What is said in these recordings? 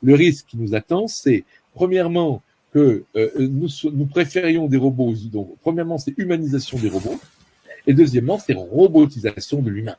Le risque qui nous attend, c'est premièrement que nous préférions des robots. Donc, premièrement, c'est humanisation des robots, et deuxièmement, c'est robotisation de l'humain.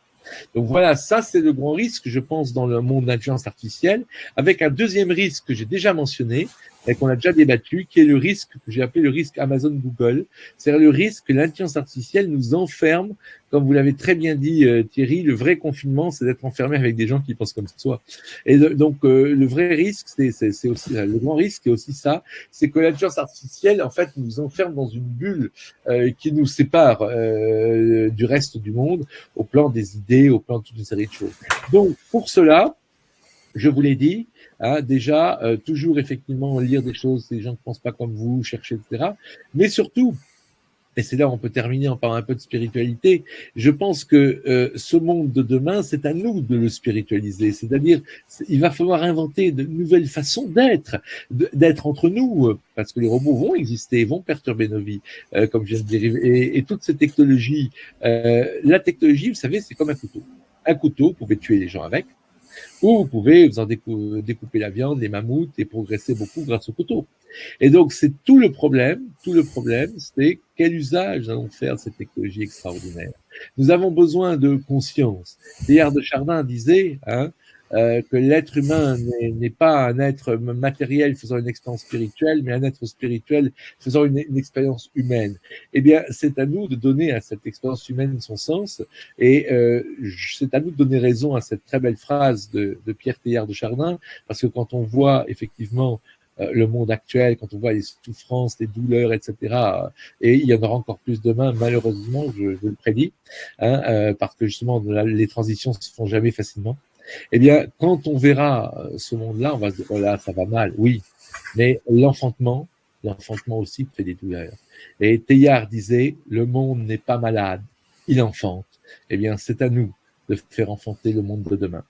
Donc voilà, ça c'est le grand risque, je pense, dans le monde de l'intelligence artificielle, avec un deuxième risque que j'ai déjà mentionné, et qu'on a déjà débattu, qui est le risque que j'ai appelé le risque Amazon-Google, c'est-à-dire le risque que l'intelligence artificielle nous enferme, comme vous l'avez très bien dit Thierry, le vrai confinement, c'est d'être enfermé avec des gens qui pensent comme soi. Et donc le vrai risque, c'est aussi le grand risque, c'est aussi ça, c'est que l'intelligence artificielle, en fait, nous enferme dans une bulle qui nous sépare du reste du monde, au plan des idées, au plan de toute une série de choses. Donc, pour cela, je vous l'ai dit, déjà, toujours effectivement lire des choses, des gens qui ne pensent pas comme vous, chercher, etc. Mais surtout, et c'est là où on peut terminer en parlant un peu de spiritualité, je pense que ce monde de demain, c'est à nous de le spiritualiser. C'est-à-dire, il va falloir inventer de nouvelles façons d'être entre nous, parce que les robots vont exister, vont perturber nos vies, comme je viens de dire. Et toutes ces technologies, la technologie, vous savez, c'est comme un couteau. Un couteau, vous pouvez tuer les gens avec, ou vous pouvez vous en découper la viande, les mammouths, et progresser beaucoup grâce au couteau. Et donc, c'est tout le problème, c'est quel usage allons faire de cette technologie extraordinaire. Nous avons besoin de conscience. Teilhard de Chardin disait que l'être humain n'est pas un être matériel faisant une expérience spirituelle, mais un être spirituel faisant une expérience humaine. Eh bien, c'est à nous de donner à cette expérience humaine son sens, et c'est à nous de donner raison à cette très belle phrase de Pierre Teilhard de Chardin, parce que quand on voit effectivement le monde actuel, quand on voit les souffrances, les douleurs, etc. Et il y en aura encore plus demain, malheureusement, je le prédis, parce que justement, les transitions se font jamais facilement. Eh bien, quand on verra ce monde-là, on va se dire, oh là, ça va mal, oui, mais l'enfantement aussi fait des douleurs. Et Teilhard disait, le monde n'est pas malade, il enfante. Eh bien, c'est à nous de faire enfanter le monde de demain.